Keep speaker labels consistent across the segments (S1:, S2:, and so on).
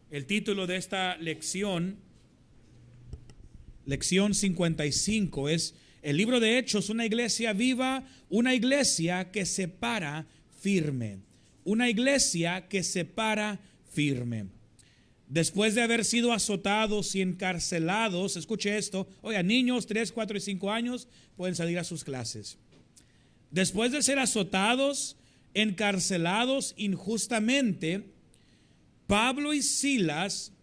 S1: El título de esta lección, lección 55, es el libro de Hechos, una iglesia viva, una iglesia que se para firme, una iglesia que se para firme. Después de haber sido azotados y encarcelados, escuche esto, oiga, niños 3, 4 y 5 años pueden salir a sus clases. Después de ser azotados, encarcelados injustamente, Pablo y Silas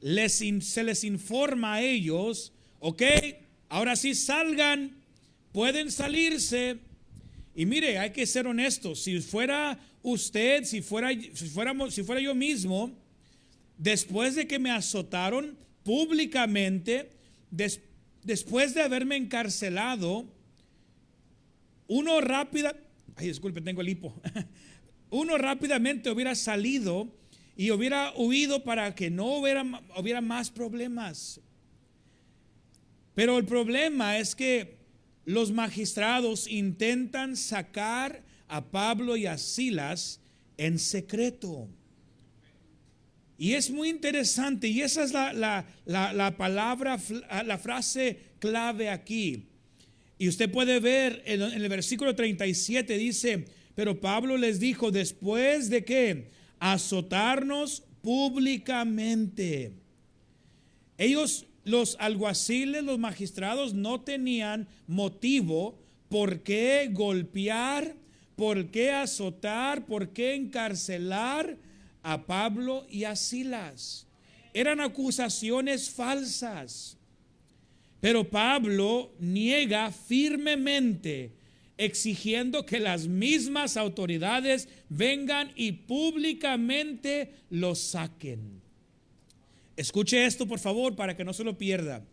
S1: se les informa a ellos, ok, ahora sí salgan, pueden salirse. Y mire, hay que ser honestos, si fuera usted, si fuera yo mismo, después de que me azotaron públicamente, después de haberme encarcelado, uno rápidamente hubiera salido y hubiera huido para que no hubiera más problemas. Pero el problema es que los magistrados intentan sacar a Pablo y a Silas en secreto. Y es muy interesante, y esa es la palabra, la frase clave aquí. Y usted puede ver en el versículo 37 dice, pero Pablo les dijo, después de que azotarnos públicamente. Ellos, los alguaciles, los magistrados, no tenían motivo por qué golpear, por qué azotar, por qué encarcelar a Pablo y a Silas. Eran acusaciones falsas. Pero Pablo niega firmemente, exigiendo que las mismas autoridades vengan y públicamente los saquen. Escuche esto, por favor, para que no se lo pierda.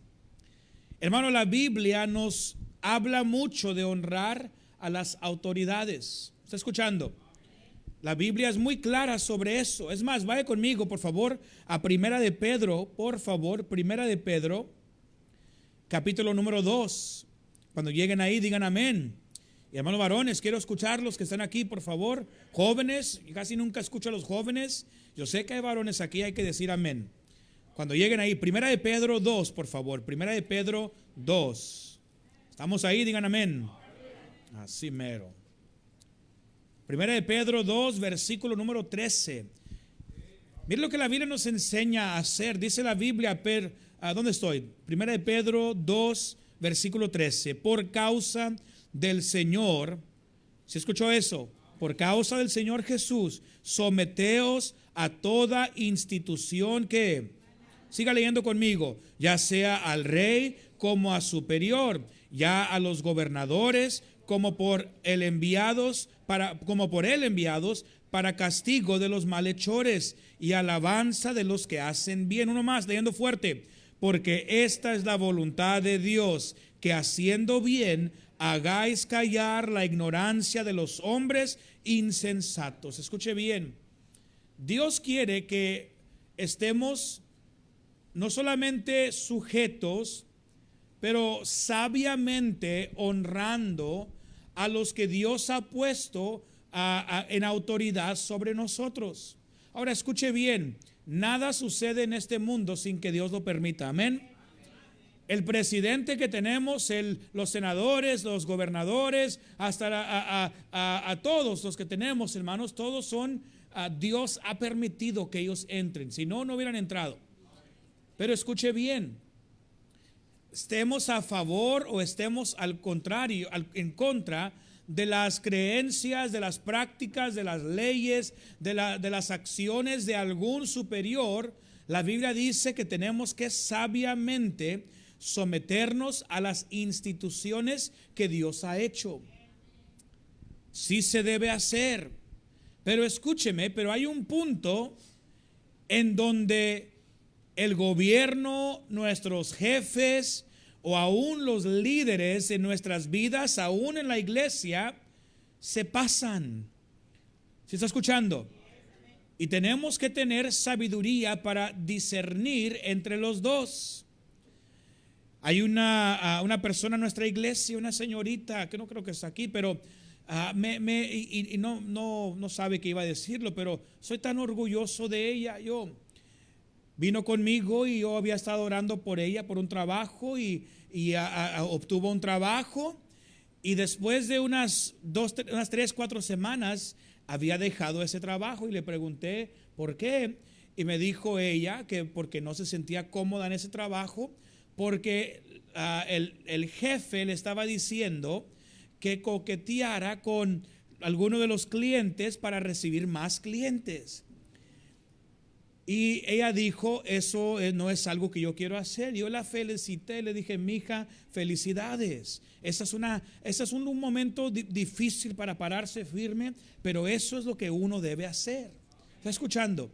S1: Hermano, la Biblia nos habla mucho de honrar a las autoridades. ¿Está escuchando? La Biblia es muy clara sobre eso. Es más, vaya conmigo, por favor, a Primera de Pedro, por favor, Primera de Pedro, capítulo número 2. Cuando lleguen ahí, digan amén. Y hermanos varones, quiero escuchar los que están aquí, por favor. Jóvenes, casi nunca escucho a los jóvenes. Yo sé que hay varones aquí, hay que decir amén. Cuando lleguen ahí, Primera de Pedro 2, por favor. Primera de Pedro 2. ¿Estamos ahí? Digan amén. Así mero. Primera de Pedro 2, versículo número 13. Miren lo que la Biblia nos enseña a hacer. Dice la Biblia, ¿dónde estoy? Primera de Pedro 2, versículo 13. Por causa del Señor, ¿se escuchó eso? Por causa del Señor Jesús, someteos a toda institución que, siga leyendo conmigo, ya sea al rey como a superior, ya a los gobernadores como por él enviados para castigo de los malhechores y alabanza de los que hacen bien. Uno más, leyendo fuerte, porque esta es la voluntad de Dios, que haciendo bien hagáis callar la ignorancia de los hombres insensatos. Escuche bien, Dios quiere que estemos no solamente sujetos, pero sabiamente honrando a los que Dios ha puesto en autoridad sobre nosotros. Ahora escuche bien, nada sucede en este mundo sin que Dios lo permita, amén. El presidente que tenemos, los senadores, los gobernadores, hasta a todos los que tenemos, hermanos, todos son, Dios ha permitido que ellos entren, si no, no hubieran entrado. Pero escuche bien, estemos a favor o estemos al contrario, en contra de las creencias, de las prácticas, de las leyes, de las acciones de algún superior, la Biblia dice que tenemos que sabiamente someternos a las instituciones que Dios ha hecho. Sí se debe hacer, pero escúcheme, pero hay un punto en donde el gobierno, nuestros jefes o aún los líderes en nuestras vidas, aún en la iglesia, se pasan. ¿Sí está escuchando? Y tenemos que tener sabiduría para discernir entre los dos. Hay una persona en nuestra iglesia, una señorita, que no creo que está aquí, pero no sabe que iba a decirlo, pero soy tan orgulloso de ella. vino conmigo y yo había estado orando por ella por un trabajo y obtuvo un trabajo, y después de unas 3, 4 semanas había dejado ese trabajo y le pregunté por qué, y me dijo ella que porque no se sentía cómoda en ese trabajo, porque el jefe le estaba diciendo que coqueteara con alguno de los clientes para recibir más clientes. Y ella dijo, eso no es algo que yo quiero hacer. Yo la felicité, le dije, mija, felicidades. Ese es un momento difícil para pararse firme, pero eso es lo que uno debe hacer. ¿Está escuchando?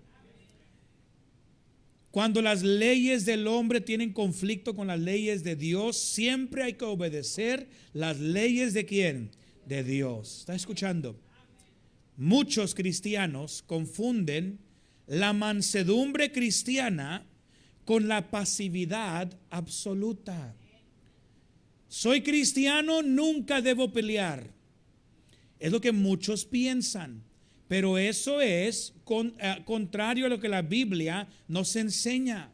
S1: Cuando las leyes del hombre tienen conflicto con las leyes de Dios, siempre hay que obedecer las leyes de ¿quién? De Dios. ¿Está escuchando? Muchos cristianos confunden la mansedumbre cristiana con la pasividad absoluta. Soy cristiano, nunca debo pelear. Es lo que muchos piensan, pero eso es contrario a lo que la Biblia nos enseña.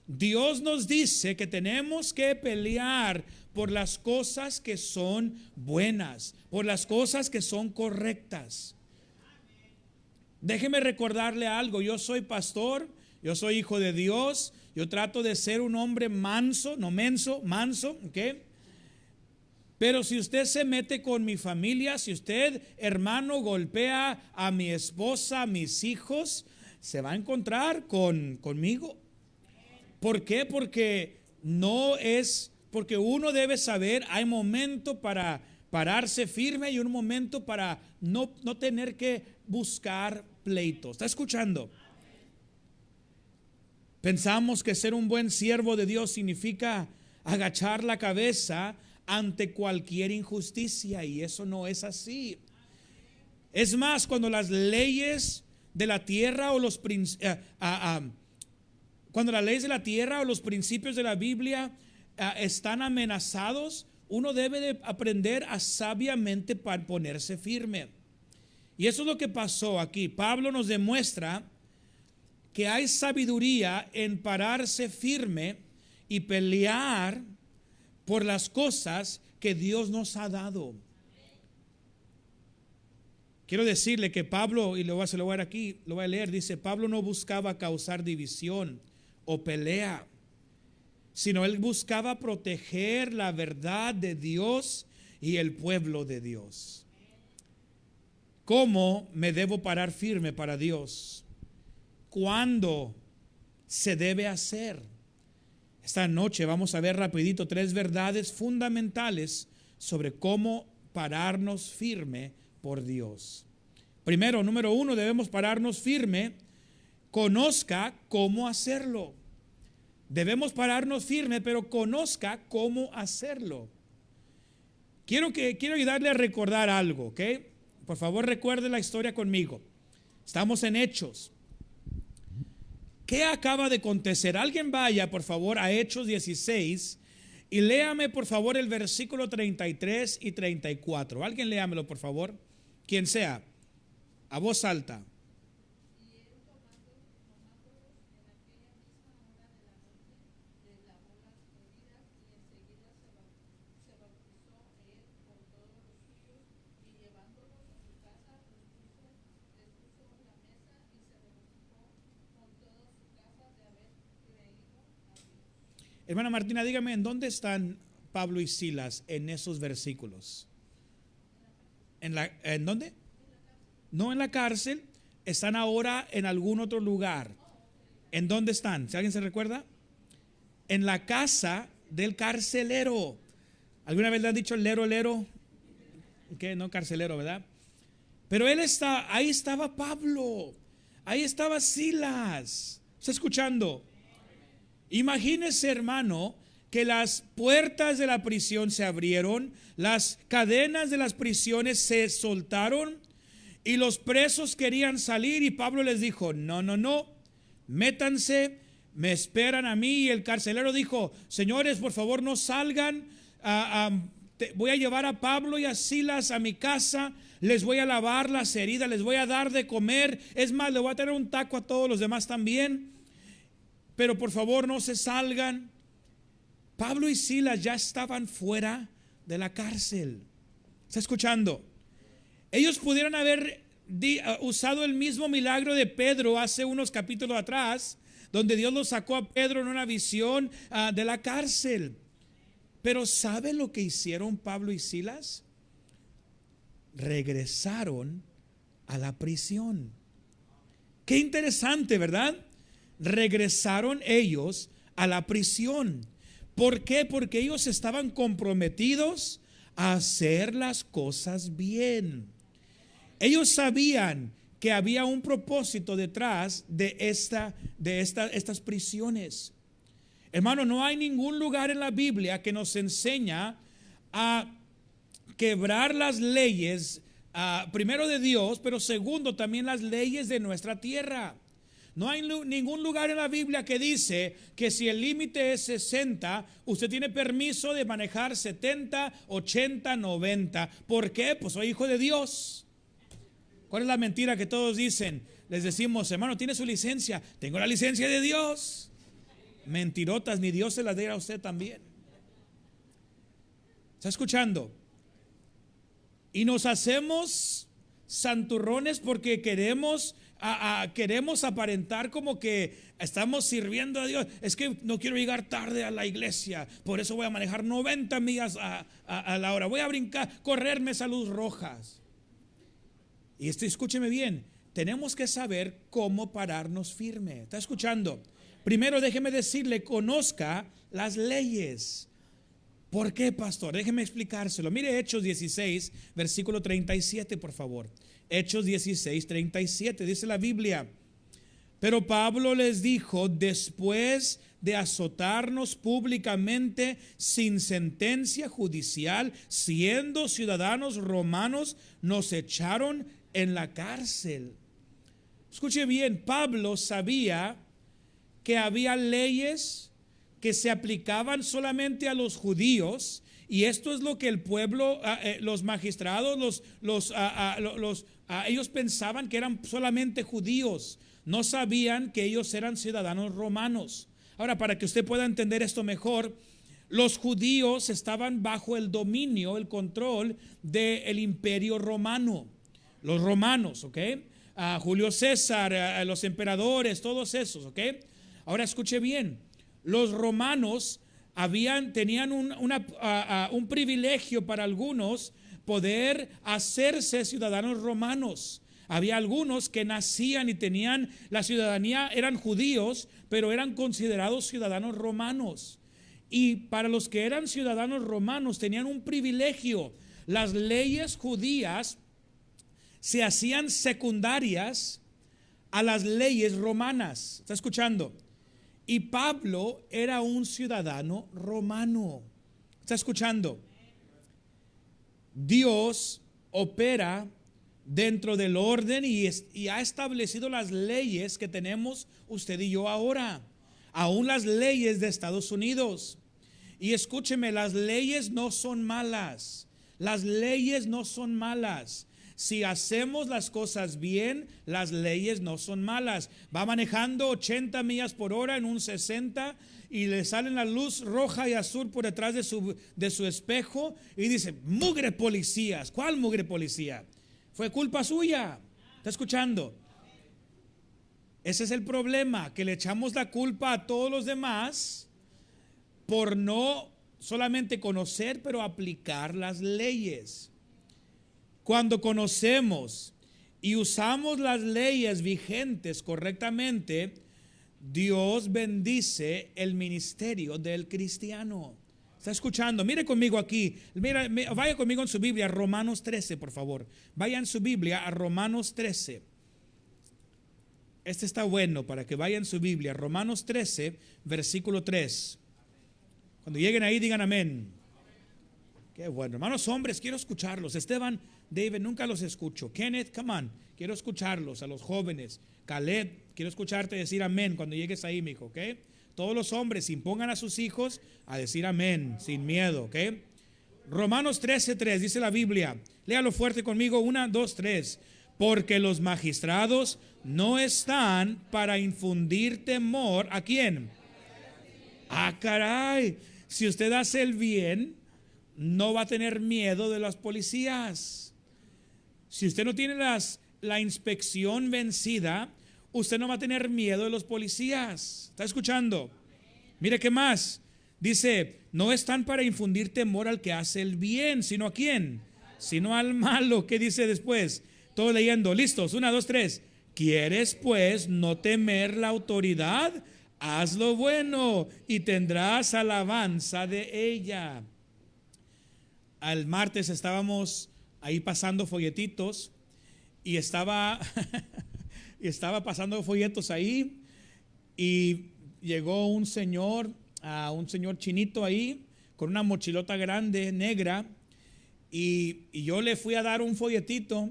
S1: Dios nos dice que tenemos que pelear por las cosas que son buenas, por las cosas que son correctas. Déjeme recordarle algo, yo soy pastor, yo soy hijo de Dios, yo trato de ser un hombre manso, no menso, manso, ¿ok? Pero si usted se mete con mi familia, si usted, hermano, golpea a mi esposa, a mis hijos, se va a encontrar conmigo. ¿Por qué? Porque uno debe saber, hay momento para pararse firme y un momento para no tener que buscar pleitos. ¿Está escuchando? Pensamos que ser un buen siervo de Dios significa agachar la cabeza ante cualquier injusticia, y eso no es así. Es más, cuando las leyes de la tierra o los principios de la Biblia están amenazados, uno debe de aprender a sabiamente para ponerse firme. Y eso es lo que pasó aquí. Pablo nos demuestra que hay sabiduría en pararse firme y pelear por las cosas que Dios nos ha dado. Quiero decirle que Pablo, y se lo voy a dar aquí, lo voy a leer, dice, Pablo no buscaba causar división o pelea, sino él buscaba proteger la verdad de Dios y el pueblo de Dios. ¿Cómo me debo parar firme para Dios? ¿Cuándo se debe hacer? Esta noche vamos a ver rapidito 3 verdades fundamentales sobre cómo pararnos firme por Dios. Primero, número 1, debemos pararnos firme. Conozca cómo hacerlo. Debemos pararnos firme, pero conozca cómo hacerlo. Quiero ayudarle a recordar algo, ¿ok? Por favor, recuerde la historia conmigo. Estamos en Hechos. ¿Qué acaba de acontecer? Alguien vaya, por favor, a Hechos 16 y léame, por favor, el versículo 33 y 34. Alguien léamelo, por favor. Quien sea, a voz alta. Hermana Martina, dígame, ¿en dónde están Pablo y Silas en esos versículos? ¿En dónde? No en la cárcel, están ahora en algún otro lugar. ¿En dónde están? ¿Si alguien se recuerda? En la casa del carcelero. ¿Alguna vez le han dicho lero? ¿Qué? No carcelero, ¿verdad? Pero ahí estaba Pablo, ahí estaba Silas. ¿Está escuchando? Imagínese, hermano, que las puertas de la prisión se abrieron, las cadenas de las prisiones se soltaron y los presos querían salir, y Pablo les dijo, no, métanse, me esperan a mí. Y el carcelero dijo, señores, por favor no salgan, voy a llevar a Pablo y a Silas a mi casa, les voy a lavar las heridas, les voy a dar de comer, es más, le voy a tener un taco a todos los demás también. pero por favor no se salgan. Pablo y Silas ya estaban fuera de la cárcel. ¿Está escuchando? Ellos pudieran haber usado el mismo milagro de Pedro hace unos capítulos atrás, donde Dios lo sacó a Pedro en una visión de la cárcel. Pero ¿sabe lo que hicieron Pablo y Silas? Regresaron a la prisión. Qué interesante, ¿verdad? Regresaron ellos a la prisión. ¿Por qué? Porque ellos estaban comprometidos a hacer las cosas bien. Ellos sabían que había un propósito detrás de estas prisiones. Hermano, no hay ningún lugar en la Biblia que nos enseña a quebrar las leyes, primero de Dios, pero segundo también las leyes de nuestra tierra. No hay ningún lugar en la Biblia que dice que si el límite es 60, usted tiene permiso de manejar 70, 80, 90. ¿Por qué? Pues soy hijo de Dios. ¿Cuál es la mentira que todos dicen? Les decimos, hermano, ¿tiene su licencia? Tengo la licencia de Dios. Mentirotas, ni Dios se las diera a usted también. ¿Está escuchando? Y nos hacemos santurrones porque queremos aparentar como que estamos sirviendo a Dios. Es que no quiero llegar tarde a la iglesia, por eso voy a manejar 90 millas a la hora. Voy a correrme esas luces rojas. Y escúcheme bien, tenemos que saber cómo pararnos firme. ¿Está escuchando? Primero déjeme decirle, conozca las leyes. ¿Por qué, pastor? Déjeme explicárselo. Mire Hechos 16, versículo 37, por favor. Hechos 16, 37, dice la Biblia: pero Pablo les dijo, después de azotarnos públicamente sin sentencia judicial, siendo ciudadanos romanos, nos echaron en la cárcel. Escuche bien, Pablo sabía que había leyes que se aplicaban solamente a los judíos, y esto es lo que el pueblo, los magistrados, ellos pensaban que eran solamente judíos, no sabían que ellos eran ciudadanos romanos. Ahora, para que usted pueda entender esto mejor, los judíos estaban bajo el dominio, el control del imperio romano. Los romanos, ¿ok? Julio César, los emperadores, todos esos, ¿ok? Ahora escuche bien, los romanos tenían un privilegio para algunos poder hacerse ciudadanos romanos. Había algunos que nacían y tenían la ciudadanía, eran judíos, pero eran considerados ciudadanos romanos. Y para los que eran ciudadanos romanos tenían un privilegio. Las leyes judías se hacían secundarias a las leyes romanas. ¿Está escuchando? Y Pablo era un ciudadano romano. ¿Está escuchando? Dios opera dentro del orden y ha establecido las leyes que tenemos usted y yo ahora. Aún las leyes de Estados Unidos. Y escúcheme, las leyes no son malas. Las leyes no son malas. Si hacemos las cosas bien, las leyes no son malas. Va manejando 80 millas por hora en un 60 y le sale la luz roja y azul por detrás de su espejo y dice, mugre policías. ¿Cuál mugre policía? Fue culpa suya. ¿Está escuchando? Ese es el problema, que le echamos la culpa a todos los demás por no solamente conocer, pero aplicar las leyes. Cuando conocemos y usamos las leyes vigentes correctamente, Dios bendice el ministerio del cristiano. ¿Está escuchando? Mire conmigo aquí. Vaya conmigo en su Biblia a Romanos 13, por favor. Vaya en su Biblia a Romanos 13. Este está bueno para que vaya en su Biblia. Romanos 13, versículo 3. Cuando lleguen ahí digan amén. Qué bueno. Hermanos hombres, quiero escucharlos. Esteban, David, nunca los escucho. Kenneth, come on, quiero escucharlos, a los jóvenes. Caleb, quiero escucharte decir amén cuando llegues ahí, mijo, ¿ok? Todos los hombres impongan a sus hijos a decir amén, sin miedo, ¿ok? Romanos 13:3 dice la Biblia. Léalo fuerte conmigo, 1, 2, 3. Porque los magistrados no están para infundir temor. ¿A quién? Ah, caray. Si usted hace el bien, no va a tener miedo de los policías. Si usted no tiene la inspección vencida, usted no va a tener miedo de los policías. ¿Está escuchando? Mire qué más. Dice, no están para infundir temor al que hace el bien, sino ¿a quién? Sino al malo. ¿Qué dice después? Todo leyendo, listos, 1, 2, 3. ¿Quieres pues no temer la autoridad? Haz lo bueno y tendrás alabanza de ella. Al martes estábamos ahí pasando folletitos y estaba pasando folletos ahí y llegó un señor chinito ahí con una mochilota grande negra y yo le fui a dar un folletito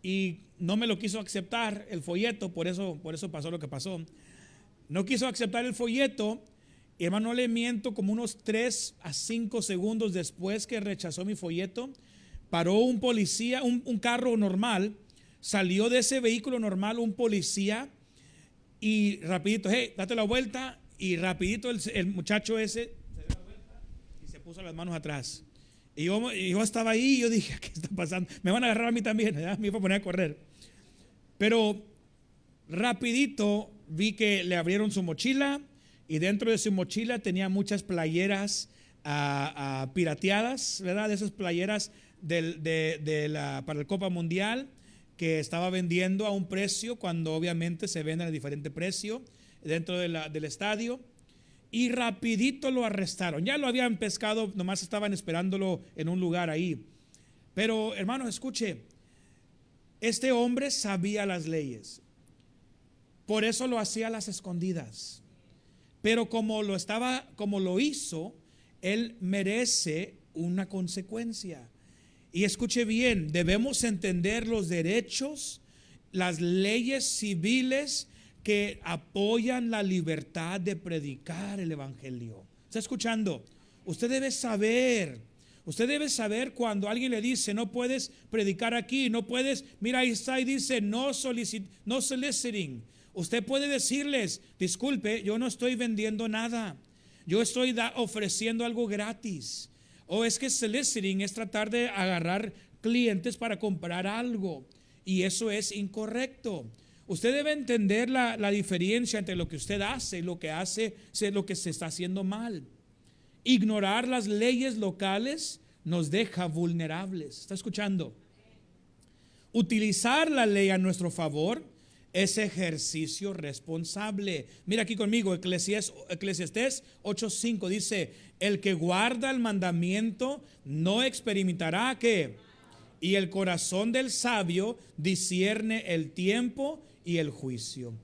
S1: y no me lo quiso aceptar el folleto, por eso pasó lo que pasó. No quiso aceptar el folleto y, hermano, no le miento, como unos 3 a 5 segundos después que rechazó mi folleto, paró un policía, un carro normal, salió de ese vehículo normal un policía y rapidito, hey, date la vuelta, y rapidito el muchacho ese se dio la vuelta y se puso las manos atrás. Y yo estaba ahí y yo dije, ¿qué está pasando? Me van a agarrar a mí también, ¿verdad? Me iba a poner a correr. Pero rapidito vi que le abrieron su mochila y dentro de su mochila tenía muchas playeras pirateadas, ¿verdad? De esas playeras para la Copa Mundial que estaba vendiendo a un precio cuando obviamente se venden a diferente precio dentro del estadio. Y rapidito lo arrestaron. Ya lo habían pescado, nomás estaban esperándolo en un lugar ahí. Pero, hermanos, escuche, este hombre sabía las leyes. Por eso lo hacía a las escondidas. Pero como lo hizo, él merece una consecuencia. Y escuche bien, debemos entender los derechos, las leyes civiles que apoyan la libertad de predicar el evangelio. ¿Está escuchando? Usted debe saber cuando alguien le dice, no puedes predicar aquí, no puedes, mira ahí está y dice, no soliciting. Usted puede decirles, disculpe, yo no estoy vendiendo nada, yo estoy ofreciendo algo gratis. O es que soliciting es tratar de agarrar clientes para comprar algo, y eso es incorrecto. Usted debe entender la diferencia entre lo que usted hace y lo que se está haciendo mal. Ignorar las leyes locales nos deja vulnerables. ¿Está escuchando? Utilizar la ley a nuestro favor es ejercicio responsable. Mira aquí conmigo, Eclesiastés 8:5 dice, el que guarda el mandamiento no experimentará ¿qué? Y el corazón del sabio discierne el tiempo y el juicio.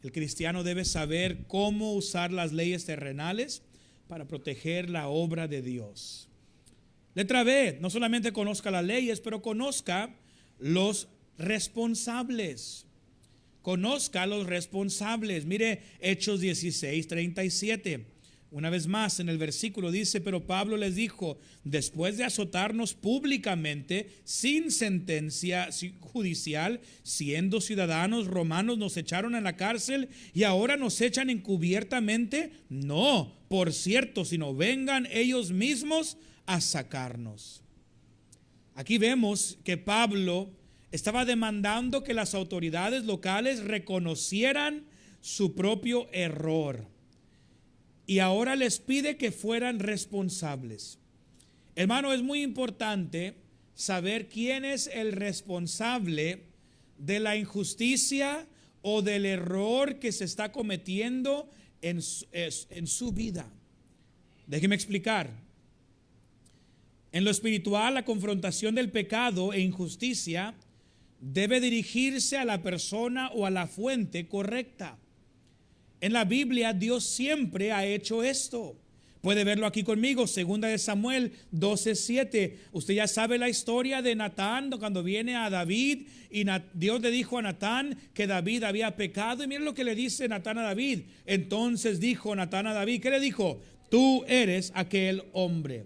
S1: El cristiano debe saber cómo usar las leyes terrenales para proteger la obra de Dios. Letra B, no solamente conozca las leyes, pero conozca los responsables. Conozca a los responsables. Mire Hechos 16:37. Una vez más en el versículo dice, pero Pablo les dijo, después de azotarnos públicamente, sin sentencia judicial, siendo ciudadanos romanos, nos echaron en la cárcel y ahora nos echan encubiertamente. No, por cierto, sino vengan ellos mismos a sacarnos. Aquí vemos que Pablo estaba demandando que las autoridades locales reconocieran su propio error. Y ahora les pide que fueran responsables. Hermano, es muy importante saber quién es el responsable de la injusticia o del error que se está cometiendo en su vida. Déjeme explicar. En lo espiritual, la confrontación del pecado e injusticia debe dirigirse a la persona o a la fuente correcta. En la Biblia Dios siempre ha hecho esto. Puede verlo aquí conmigo, 2 de Samuel 12:7. Usted ya sabe la historia de Natán cuando viene a David y Dios le dijo a Natán que David había pecado. Y miren lo que le dice Natán a David. Entonces dijo Natán a David, ¿qué le dijo? Tú eres aquel hombre.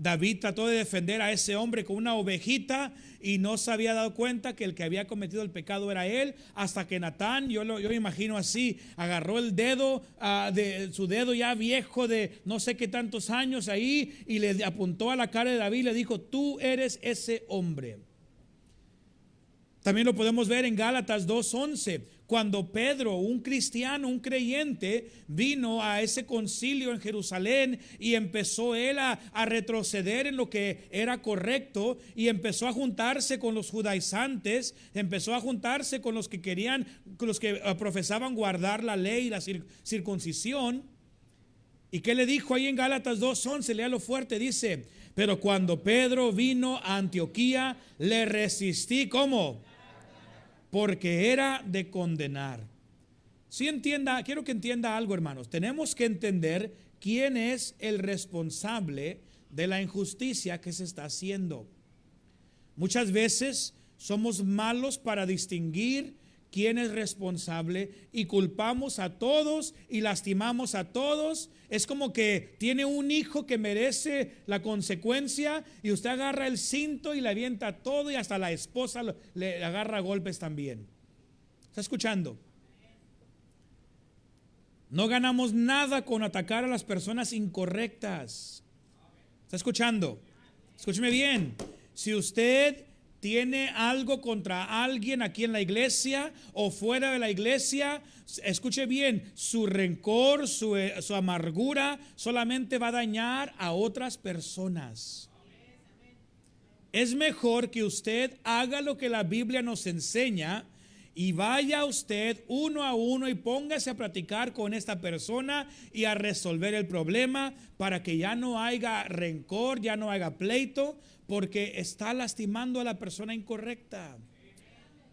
S1: David trató de defender a ese hombre con una ovejita y no se había dado cuenta que el que había cometido el pecado era él, hasta que Natán, yo me imagino así, agarró el dedo, de su dedo ya viejo de no sé qué tantos años ahí, y le apuntó a la cara de David y le dijo: tú eres ese hombre. También lo podemos ver en Gálatas 2:11, cuando Pedro, un cristiano, un creyente, vino a ese concilio en Jerusalén y empezó él a retroceder en lo que era correcto, y empezó a juntarse con los judaizantes, empezó a juntarse con los que querían, con los que profesaban guardar la ley y la circuncisión. ¿Y qué le dijo ahí en Gálatas 2:11? Léalo fuerte, dice: pero cuando Pedro vino a Antioquía, le resistí. ¿Cómo? Porque era de condenar. Si entienda, quiero que entienda algo, hermanos. Tenemos que entender quién es el responsable de la injusticia que se está haciendo. Muchas veces somos malos para distinguir quién es responsable y culpamos a todos y lastimamos a todos. Es como que tiene un hijo que merece la consecuencia y usted agarra el cinto y le avienta todo, y hasta la esposa le agarra a golpes también. ¿Está escuchando? No ganamos nada con atacar a las personas incorrectas. ¿Está escuchando? Escúcheme bien. Si usted tiene algo contra alguien aquí en la iglesia o fuera de la iglesia, escuche bien, su rencor, su amargura solamente va a dañar a otras personas. Es mejor que usted haga lo que la Biblia nos enseña y vaya usted uno a uno y póngase a platicar con esta persona y a resolver el problema, para que ya no haya rencor, ya no haya pleito, porque está lastimando a la persona incorrecta.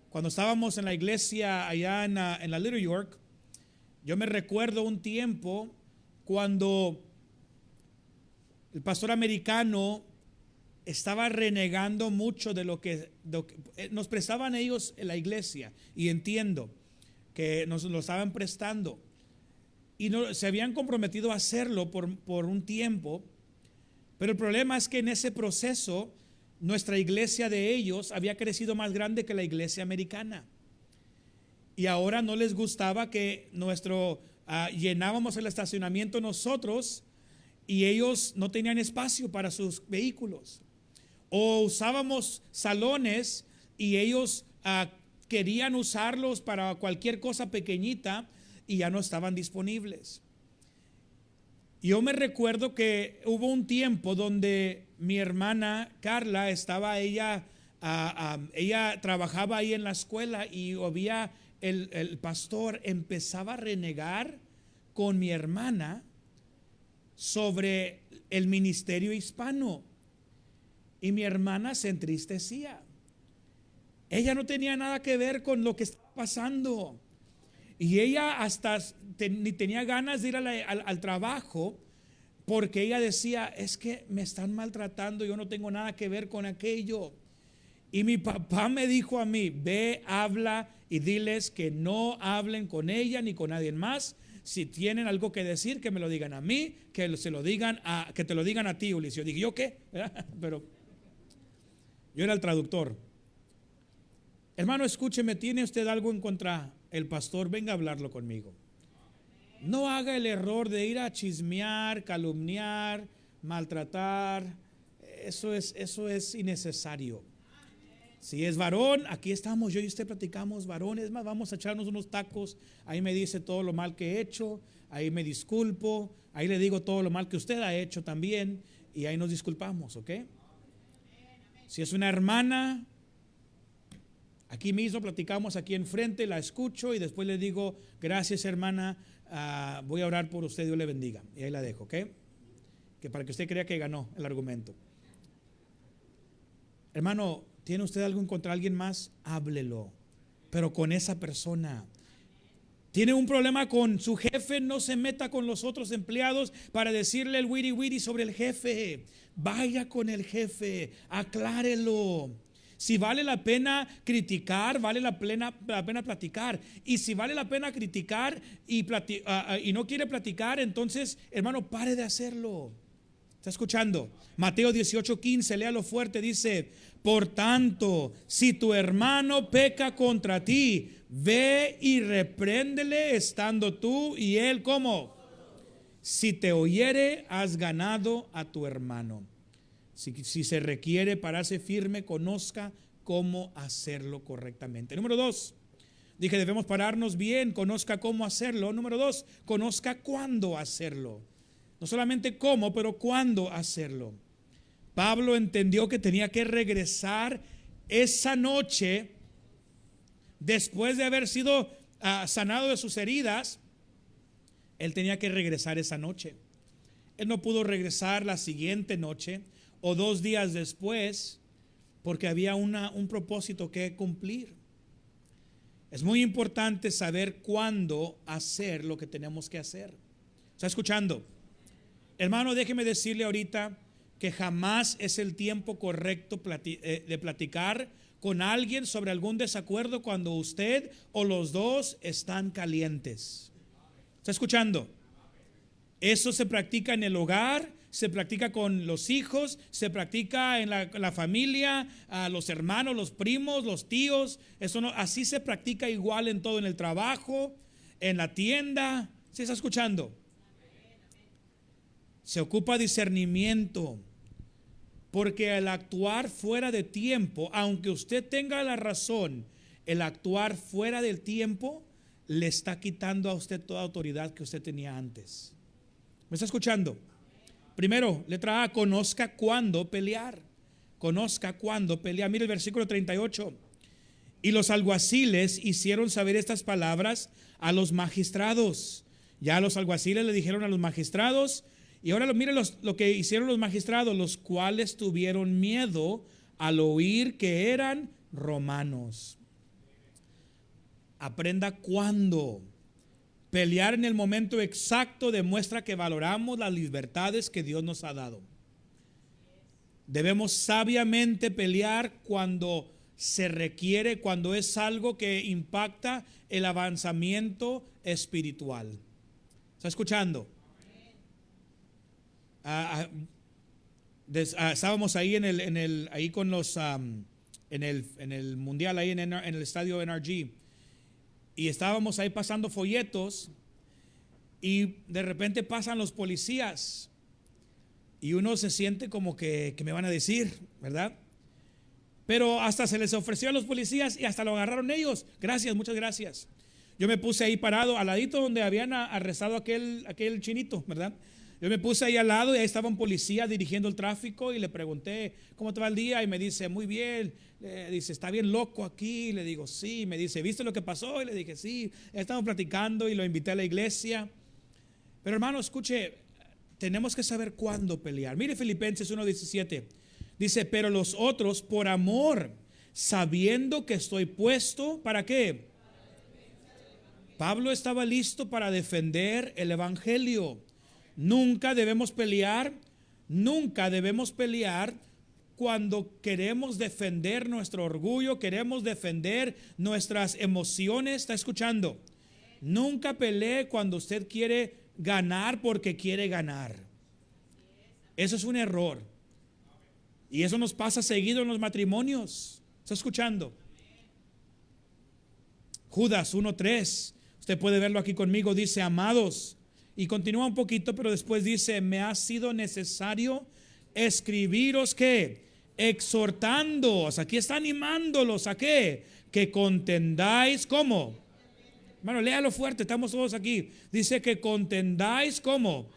S1: Cuando estábamos en la iglesia allá en la Little York, yo me recuerdo un tiempo cuando el pastor americano estaba renegando mucho de lo que nos prestaban ellos en la iglesia, y entiendo que nos lo estaban prestando y no, se habían comprometido a hacerlo por un tiempo. Pero el problema es que en ese proceso nuestra iglesia de ellos había crecido más grande que la iglesia americana, y ahora no les gustaba que llenábamos el estacionamiento nosotros y ellos no tenían espacio para sus vehículos, o usábamos salones y ellos querían usarlos para cualquier cosa pequeñita y ya no estaban disponibles. Yo me recuerdo que hubo un tiempo donde mi hermana Carla estaba, ella trabajaba ahí en la escuela, y había el pastor empezaba a renegar con mi hermana sobre el ministerio hispano, y mi hermana se entristecía. Ella no tenía nada que ver con lo que estaba pasando, y ella hasta ni tenía ganas de ir al trabajo, porque ella decía: es que me están maltratando, yo no tengo nada que ver con aquello. Y mi papá me dijo a mí: ve, habla y diles que no hablen con ella ni con nadie más. Si tienen algo que decir, que me lo digan a mí, que te lo digan a ti, Ulises. Yo dije: ¿yo qué? Pero yo era el traductor. Hermano, escúcheme, ¿tiene usted algo en contra el pastor? Venga a hablarlo conmigo. No haga el error de ir a chismear, calumniar, maltratar. Eso es innecesario. Si es varón, aquí estamos, yo y usted platicamos, varones, más vamos a echarnos unos tacos. Ahí me dice todo lo mal que he hecho, ahí me disculpo, ahí le digo todo lo mal que usted ha hecho también, y ahí nos disculpamos, ¿ok? Si es una hermana, aquí mismo platicamos aquí enfrente, la escucho y después le digo: gracias, hermana, voy a orar por usted, Dios le bendiga, y ahí la dejo, ¿ok? Que para que usted crea que ganó el argumento. Hermano, ¿tiene usted algo en contra de alguien más? Háblelo, pero con esa persona. Tiene un problema con su jefe, no se meta con los otros empleados para decirle el wiri wiri sobre el jefe. Vaya con el jefe, aclárelo. Si vale la pena criticar, vale la pena platicar. Y si vale la pena criticar y no quiere platicar, entonces, hermano, pare de hacerlo. ¿Está escuchando? Mateo 18:15, léalo fuerte, dice: por tanto, si tu hermano peca contra ti, ve y repréndele estando tú y él como. Si te oyere, has ganado a tu hermano. Si se requiere pararse firme, conozca cómo hacerlo correctamente. Número 2, dije debemos pararnos bien, conozca cómo hacerlo. Número 2, conozca cuándo hacerlo. No solamente cómo, pero cuándo hacerlo. Pablo entendió que tenía que regresar esa noche después de haber sido sanado de sus heridas. Él tenía que regresar esa noche. Él no pudo regresar la siguiente noche o 2 días después porque había un propósito que cumplir. Es muy importante saber cuándo hacer lo que tenemos que hacer. ¿Está escuchando? Hermano, déjeme decirle ahorita que jamás es el tiempo correcto de platicar con alguien sobre algún desacuerdo cuando usted o los dos están calientes. ¿Está escuchando? Eso se practica en el hogar, se practica con los hijos, se practica en la familia, a los hermanos, los primos, los tíos. Eso no, así se practica igual en todo, en el trabajo, en la tienda. ¿Sí está escuchando? Se ocupa discernimiento, porque el actuar fuera de tiempo, aunque usted tenga la razón, el actuar fuera del tiempo le está quitando a usted toda autoridad que usted tenía antes. ¿Me está escuchando? Primero, letra A, conozca cuándo pelear. Conozca cuándo pelear. Mire el versículo 38. Y los alguaciles hicieron saber estas palabras a los magistrados. Ya los alguaciles le dijeron a los magistrados. Y ahora mire lo que hicieron los magistrados, los cuales tuvieron miedo al oír que eran romanos. Aprenda cuándo. Pelear en el momento exacto demuestra que valoramos las libertades que Dios nos ha dado. Debemos sabiamente pelear cuando se requiere, cuando es algo que impacta el avanzamiento espiritual. ¿Está escuchando? Estábamos ahí ahí con los en el mundial, ahí en el estadio NRG, y estábamos ahí pasando folletos y de repente pasan los policías y uno se siente como que me van a decir, ¿verdad? Pero hasta se les ofreció a los policías y hasta lo agarraron ellos. Gracias, muchas gracias. Yo me puse ahí parado al ladito donde habían arrestado aquel chinito, ¿verdad? Yo me puse ahí al lado y ahí estaba un policía dirigiendo el tráfico y le pregunté, ¿cómo te va el día? Y me dice, muy bien. Dice, ¿está bien loco aquí? Y le digo, sí. Me dice, ¿viste lo que pasó? Y le dije, sí. Estamos platicando y lo invité a la iglesia. Pero hermano, escuche, tenemos que saber cuándo pelear. Mire Filipenses 1:17. Dice, pero los otros por amor, sabiendo que estoy puesto, ¿para qué? Pablo estaba listo para defender el evangelio. Nunca debemos pelear cuando queremos defender nuestro orgullo, queremos defender nuestras emociones. ¿Está escuchando? Nunca pelee cuando usted quiere ganar porque quiere ganar. Eso es un error. Y eso nos pasa seguido en los matrimonios. ¿Está escuchando? Judas 1:3. Usted puede verlo aquí conmigo. Dice, amados. Y continúa un poquito, pero después dice, me ha sido necesario escribiros que exhortándoos, aquí está animándolos a qué, que contendáis, ¿cómo? Hermano, léalo fuerte, estamos todos aquí. Dice que contendáis, ¿cómo?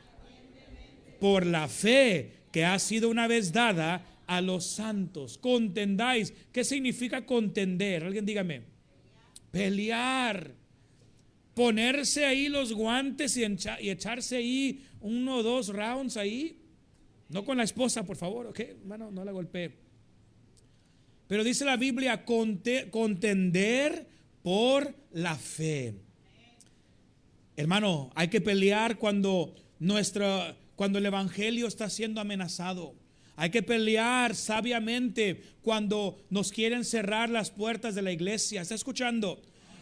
S1: Por la fe que ha sido una vez dada a los santos. Contendáis. ¿Qué significa contender? Alguien dígame. Pelear. Ponerse ahí los guantes y echarse ahí 1 o 2 rounds ahí. No con la esposa, por favor, ok, hermano, no la golpee. Pero dice la Biblia, contender por la fe. Hermano, hay que pelear cuando el evangelio está siendo amenazado. Hay que pelear sabiamente cuando nos quieren cerrar las puertas de la iglesia. ¿Está escuchando?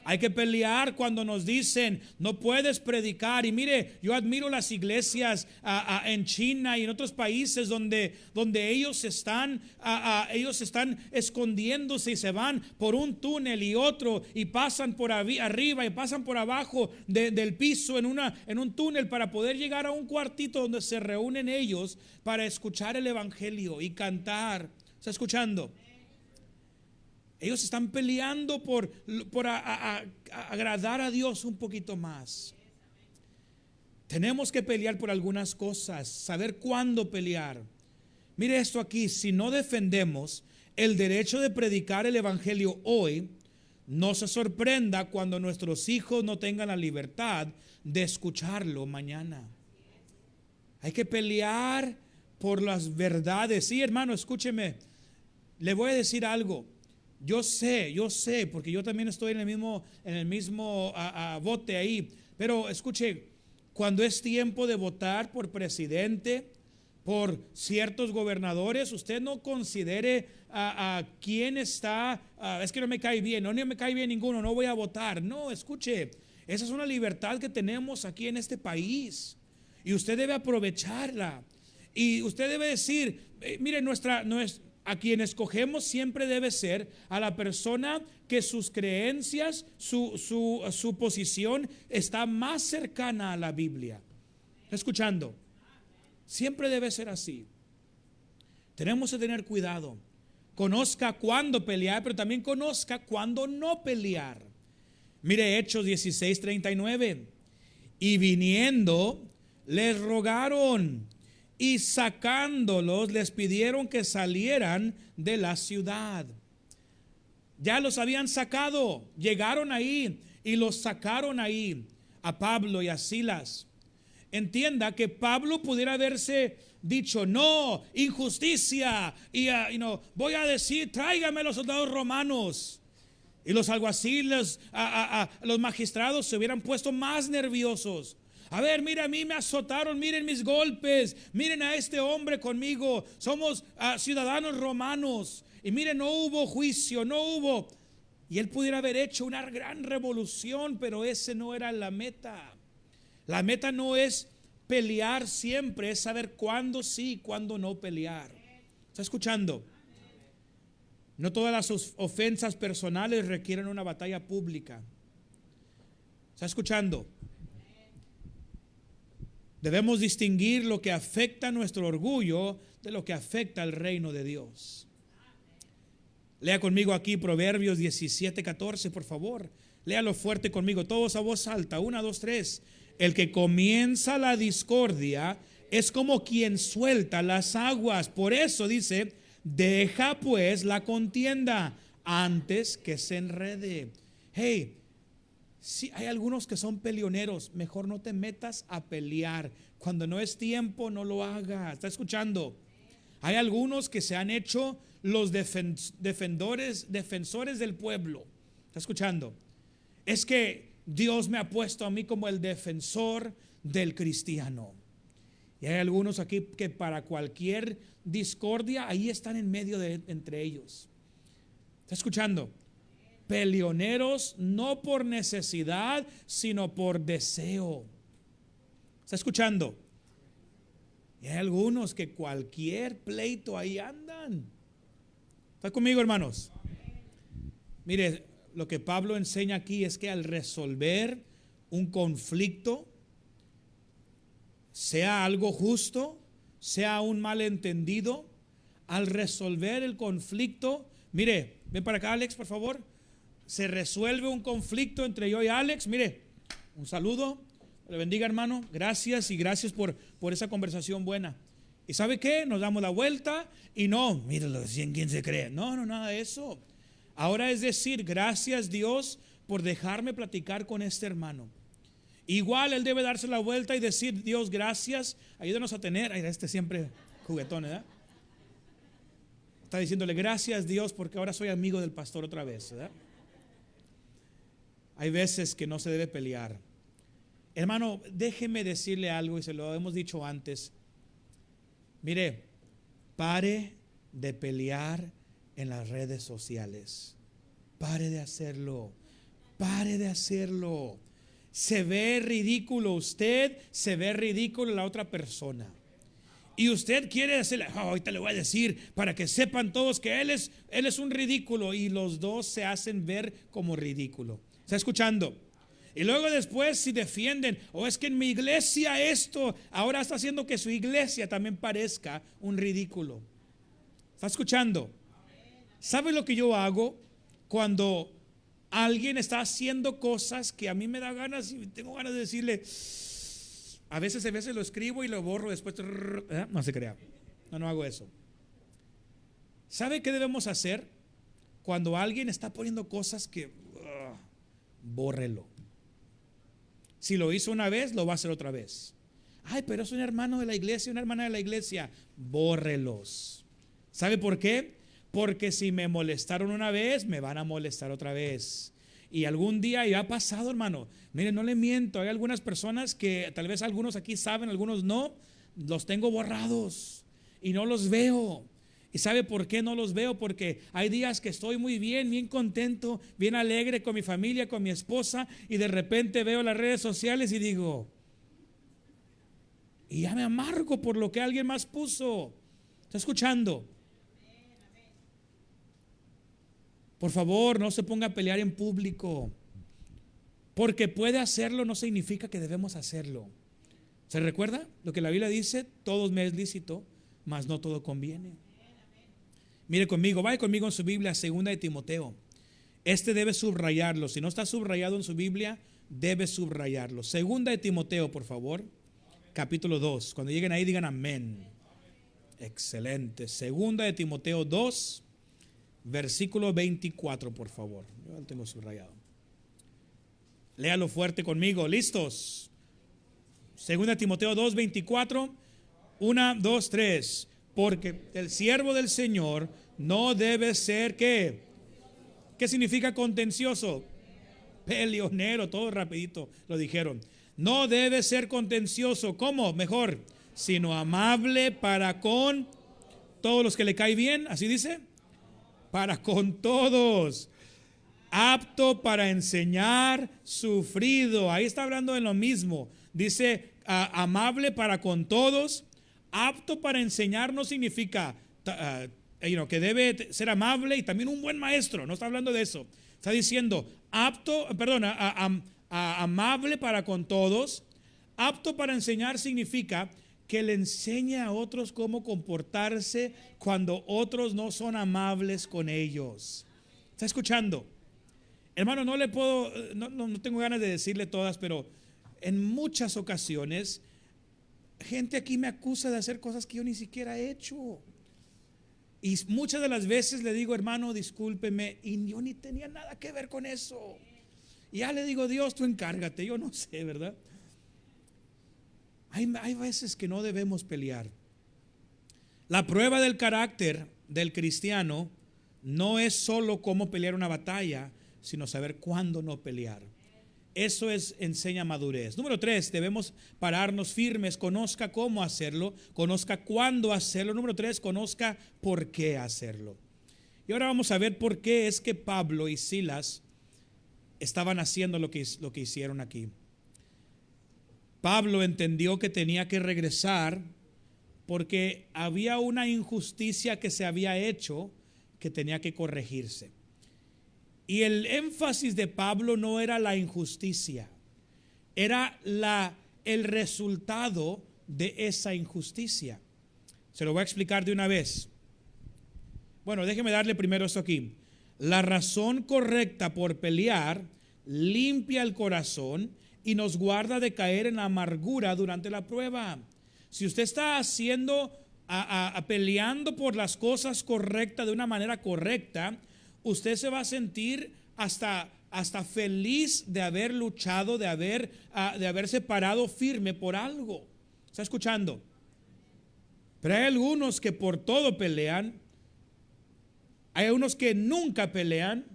S1: Hay que pelear cuando nos dicen no puedes predicar. Y mire, yo admiro las iglesias en China y en otros países donde ellos están escondiéndose y se van por un túnel y otro y pasan por arriba y pasan por abajo del piso en un túnel para poder llegar a un cuartito donde se reúnen ellos para escuchar el evangelio y cantar. ¿Está escuchando? Ellos están peleando por agradar a Dios un poquito más. Tenemos que pelear por algunas cosas, saber cuándo pelear. Mire esto aquí, si no defendemos el derecho de predicar el evangelio hoy, no se sorprenda cuando nuestros hijos no tengan la libertad de escucharlo mañana. Hay que pelear por las verdades. Sí, hermano, escúcheme. Le voy a decir algo. Yo sé, porque yo también estoy en el mismo bote ahí. Pero escuche, cuando es tiempo de votar por presidente, por ciertos gobernadores, usted no considere a quién está, es que no me cae bien, no me cae bien ninguno, no voy a votar. No, escuche, esa es una libertad que tenemos aquí en este país y usted debe aprovecharla. Y usted debe decir, mire, a quien escogemos siempre debe ser a la persona que sus creencias, su posición está más cercana a la Biblia. ¿Está escuchando? Siempre debe ser así. Tenemos que tener cuidado. Conozca cuándo pelear, pero también conozca cuándo no pelear. Mire Hechos 16:39. Y viniendo, les rogaron y sacándolos, les pidieron que salieran de la ciudad. Ya los habían sacado, llegaron ahí y los sacaron ahí a Pablo y a Silas. Entienda que Pablo pudiera haberse dicho, no, injusticia, y no, voy a decir, tráigame los soldados romanos. Y los alguaciles, los magistrados se hubieran puesto más nerviosos. A ver, mira, a mí me azotaron, miren mis golpes, miren a este hombre conmigo, somos ciudadanos romanos. Y miren, no hubo juicio, no hubo. Y él pudiera haber hecho una gran revolución, pero ese no era la meta. La meta no es pelear siempre, es saber cuándo sí y cuándo no pelear. ¿Está escuchando? No todas las ofensas personales requieren una batalla pública. ¿Está escuchando? Debemos distinguir lo que afecta nuestro orgullo de lo que afecta al reino de Dios. Lea conmigo aquí Proverbios 17:14, por favor. Léalo fuerte conmigo, todos a voz alta. 1, 2, 3. El que comienza la discordia es como quien suelta las aguas. Por eso dice, deja pues la contienda antes que se enrede. Hey, si hay algunos que son peleoneros, mejor no te metas a pelear. Cuando no es tiempo, no lo hagas. ¿Está escuchando? Hay algunos que se han hecho los defensores del pueblo. ¿Está escuchando? Es que Dios me ha puesto a mí como el defensor del cristiano. Y hay algunos aquí que para cualquier discordia, ahí están en medio entre ellos. ¿Está escuchando? Peleoneros no por necesidad, sino por deseo. ¿Está escuchando? Y hay algunos que cualquier pleito ahí andan. ¿Está conmigo, hermanos? Mire, lo que Pablo enseña aquí es que al resolver un conflicto, sea algo justo, sea un malentendido, al resolver el conflicto, mire, ven para acá, Alex, por favor. Se resuelve un conflicto entre yo y Alex. Mire, un saludo, le bendiga, hermano, gracias y gracias por esa conversación buena. ¿Y sabe qué? Nos damos la vuelta y no, míralo, ¿en quién se cree? No, nada de eso. Ahora es decir, gracias Dios por dejarme platicar con este hermano. Igual él debe darse la vuelta y decir, Dios, gracias, ayúdanos a tener, ay, este siempre juguetón, ¿verdad? Está diciéndole, gracias Dios porque ahora soy amigo del pastor otra vez, ¿verdad? Hay veces que no se debe pelear. Hermano, déjeme decirle algo y se lo hemos dicho antes. Mire, pare de pelear en las redes sociales. Pare de hacerlo. Pare de hacerlo. Se ve ridículo usted, se ve ridículo la otra persona. Y usted quiere decirle, ahorita le voy a decir para que sepan todos que él es un ridículo. Y los dos se hacen ver como ridículo. ¿Está escuchando? Y luego después si defienden, es que en mi iglesia esto, ahora está haciendo que su iglesia también parezca un ridículo. ¿Está escuchando? ¿Sabe lo que yo hago cuando alguien está haciendo cosas que a mí me da ganas y tengo ganas de decirle? A veces lo escribo y lo borro después. No se crea. No hago eso. ¿Sabe qué debemos hacer cuando alguien está poniendo cosas que bórrelo? Si lo hizo una vez, lo va a hacer otra vez. Ay, pero es un hermano de la iglesia, una hermana de la iglesia. Bórrelos. ¿Sabe por qué? Porque si me molestaron una vez, me van a molestar otra vez. Y algún día ya ha pasado, hermano. Mire, no le miento. Hay algunas personas que tal vez algunos aquí saben, algunos no. Los tengo borrados y no los veo. ¿Y sabe por qué no los veo? Porque hay días que estoy muy bien contento, bien alegre con mi familia, con mi esposa, y de repente veo las redes sociales y digo, y ya me amargo por lo que alguien más puso. ¿Está escuchando? Por favor, no se ponga a pelear en público. Porque puede hacerlo no significa que debemos hacerlo. ¿Se recuerda lo que la Biblia dice? Todo me es lícito, mas no todo conviene. Mire conmigo, vaya conmigo en su Biblia, 2 de Timoteo. Este debe subrayarlo. Si no está subrayado en su Biblia, debe subrayarlo. 2 de Timoteo, por favor, capítulo 2. Cuando lleguen ahí, digan amén. Excelente. 2 de Timoteo 2, versículo 24, por favor. Yo lo tengo subrayado. Léalo fuerte conmigo. ¿Listos? 2 de Timoteo 2, 24. 1, 2, 3. Porque el siervo del Señor no debe ser, ¿qué? ¿Qué significa contencioso? Peleonero, todo rapidito lo dijeron. No debe ser contencioso. ¿Cómo? Mejor, sino amable para con todos los que le cae bien. ¿Así dice? Para con todos. Apto para enseñar, sufrido. Ahí está hablando de lo mismo. Dice amable para con todos. Apto para enseñar no significa que debe ser amable y también un buen maestro. No está hablando de eso. Está diciendo amable para con todos. Apto para enseñar significa que le enseñe a otros cómo comportarse cuando otros no son amables con ellos. ¿Está escuchando? Hermano, no tengo ganas de decirle todas, pero en muchas ocasiones gente aquí me acusa de hacer cosas que yo ni siquiera he hecho. Y muchas de las veces le digo, hermano, discúlpeme, y yo ni tenía nada que ver con eso. Y ya le digo, Dios, tú encárgate, yo no sé, ¿verdad? Hay veces que no debemos pelear. La prueba del carácter del cristiano no es solo cómo pelear una batalla, sino saber cuándo no pelear. Eso enseña madurez. Número 3, debemos pararnos firmes. Conozca cómo hacerlo, conozca cuándo hacerlo. Número 3, conozca por qué hacerlo. Y ahora vamos a ver por qué es que Pablo y Silas estaban haciendo lo que hicieron aquí. Pablo entendió que tenía que regresar porque había una injusticia que se había hecho que tenía que corregirse. Y el énfasis de Pablo no era la injusticia, era el resultado de esa injusticia. Se lo voy a explicar de una vez. Bueno, déjeme darle primero esto aquí. La razón correcta por pelear limpia el corazón y nos guarda de caer en la amargura durante la prueba. Si usted está peleando por las cosas correctas de una manera correcta, usted se va a sentir hasta feliz de haber luchado, de haberse parado firme por algo. ¿Está escuchando? Pero hay algunos que por todo pelean, hay unos que nunca pelean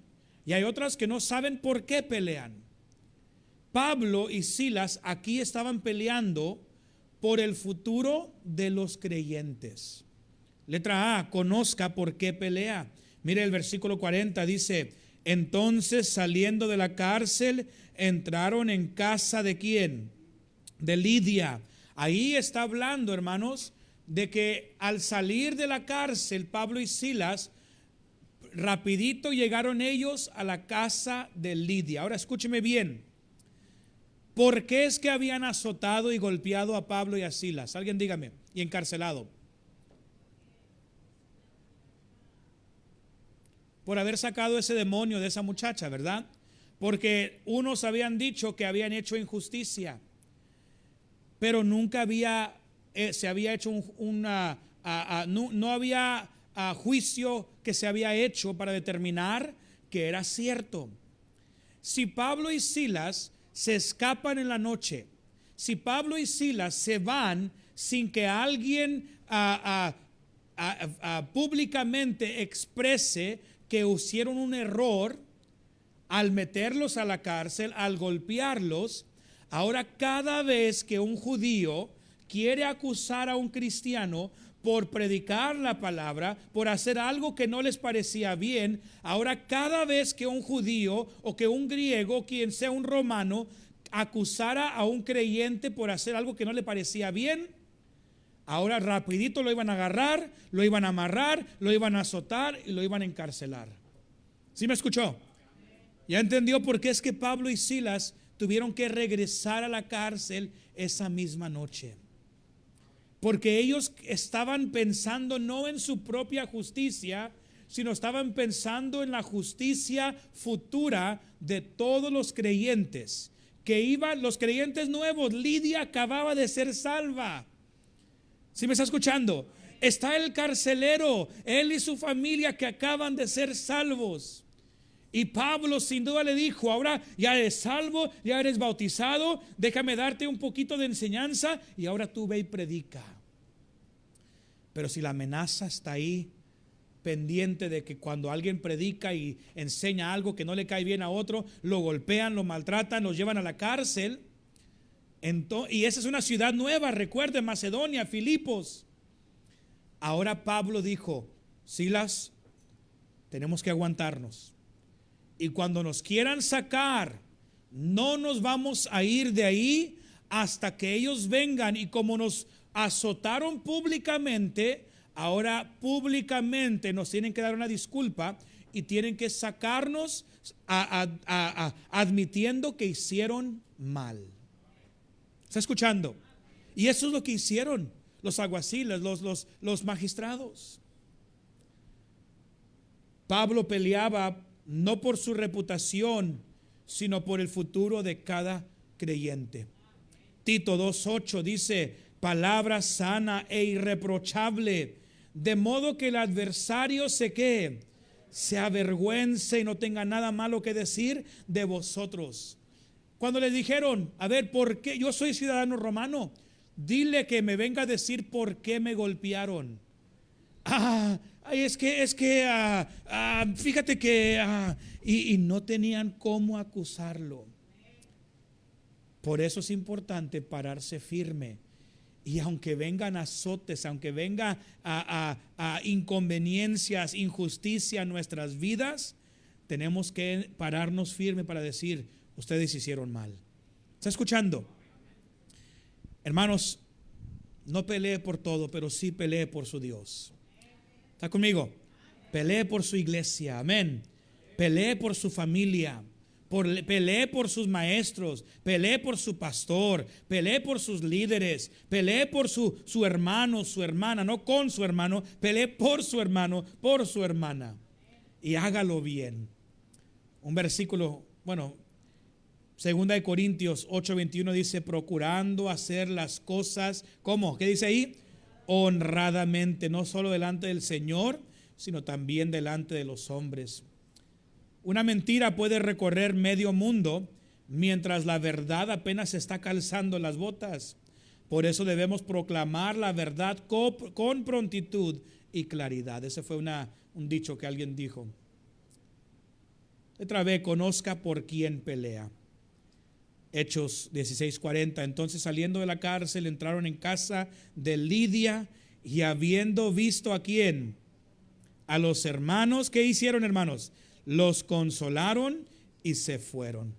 S1: y hay otras que no saben por qué pelean. Pablo y Silas aquí estaban peleando por el futuro de los creyentes. Letra A, conozca por qué pelea. Mire el versículo 40, dice, Entonces, saliendo de la cárcel, entraron en casa ¿de quién? De Lidia. Ahí está hablando, hermanos, de que al salir de la cárcel, Pablo y Silas, rapidito llegaron ellos a la casa de Lidia. Ahora escúcheme bien. ¿Por qué es que habían azotado y golpeado a Pablo y a Silas? Alguien dígame. Y encarcelado. Por haber sacado ese demonio de esa muchacha, ¿verdad? Porque unos habían dicho que habían hecho injusticia, pero nunca había, se había hecho no había juicio que se había hecho para determinar que era cierto. Si Pablo y Silas se escapan en la noche, si Pablo y Silas se van sin que alguien públicamente exprese que hicieron un error al meterlos a la cárcel, al golpearlos, ahora cada vez que un judío quiere acusar a un cristiano por predicar la palabra, por hacer algo que no les parecía bien, ahora cada vez que un judío o que un griego, quien sea un romano, acusara a un creyente por hacer algo que no le parecía bien, ahora rapidito lo iban a agarrar, lo iban a amarrar, lo iban a azotar y lo iban a encarcelar. ¿Sí me escuchó? ¿Ya entendió por qué es que Pablo y Silas tuvieron que regresar a la cárcel esa misma noche? Porque ellos estaban pensando no en su propia justicia, sino estaban pensando en la justicia futura de todos los creyentes. Que iban los creyentes nuevos. Lidia acababa de ser salva. ¿Sí me está escuchando? Está el carcelero, él y su familia que acaban de ser salvos. Y Pablo sin duda le dijo, ahora ya eres salvo, ya eres bautizado, déjame darte un poquito de enseñanza y ahora tú ve y predica. Pero si la amenaza está ahí, pendiente de que cuando alguien predica y enseña algo que no le cae bien a otro, lo golpean, lo maltratan, lo llevan a la cárcel. Y esa es una ciudad nueva, recuerden, Macedonia, Filipos. Ahora Pablo dijo, Silas, tenemos que aguantarnos. Y cuando nos quieran sacar, no nos vamos a ir de ahí hasta que ellos vengan. Y como nos azotaron públicamente, ahora públicamente nos tienen que dar una disculpa y tienen que sacarnos admitiendo que hicieron mal. ¿Está escuchando? Y eso es lo que hicieron los alguaciles, los magistrados. Pablo peleaba no por su reputación, sino por el futuro de cada creyente. Tito 2:8 dice, palabra sana e irreprochable, de modo que el adversario se avergüence y no tenga nada malo que decir de vosotros. Cuando le dijeron, a ver, ¿por qué? Yo soy ciudadano romano, dile que me venga a decir por qué me golpearon. Fíjate que y no tenían cómo acusarlo. Por eso es importante pararse firme. Y aunque vengan azotes, aunque venga inconveniencias, injusticia en nuestras vidas, tenemos que pararnos firme para decir, ustedes hicieron mal. ¿Está escuchando? Hermanos, no pelee por todo, pero sí pelee por su Dios. ¿Está conmigo? Pelee por su iglesia, amén. Pelee por su familia, pelee por sus maestros, pelee por su pastor, pelee por sus líderes, pelee por su hermano, su hermana, no con su hermano, pelee por su hermano, por su hermana. Y hágalo bien. Un versículo, 2 Corintios 8:21 dice, procurando hacer las cosas, ¿cómo? ¿Qué dice ahí? Honradamente, no solo delante del Señor, sino también delante de los hombres. Una mentira puede recorrer medio mundo, mientras la verdad apenas está calzando las botas. Por eso debemos proclamar la verdad con prontitud y claridad. Ese fue un dicho que alguien dijo. Otra vez, conozca por quién pelea. Hechos 16:40. Entonces, saliendo de la cárcel, entraron en casa de Lidia y habiendo visto a quién, a los hermanos, ¿qué hicieron, hermanos? los consolaron y se fueron.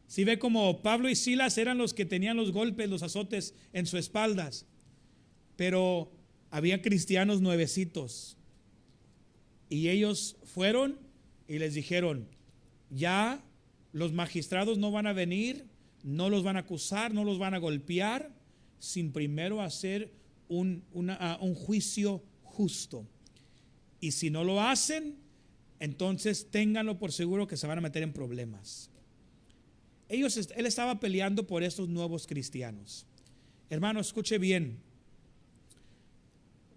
S1: Si ve como Pablo y Silas eran los que tenían los golpes, los azotes en sus espaldas, pero había cristianos nuevecitos y ellos fueron y les dijeron: ya los magistrados no van a venir, no los van a acusar, no los van a golpear sin primero hacer un juicio justo. Y si no lo hacen, entonces ténganlo por seguro que se van a meter en problemas. Él estaba peleando por estos nuevos cristianos. Hermano, escuche bien.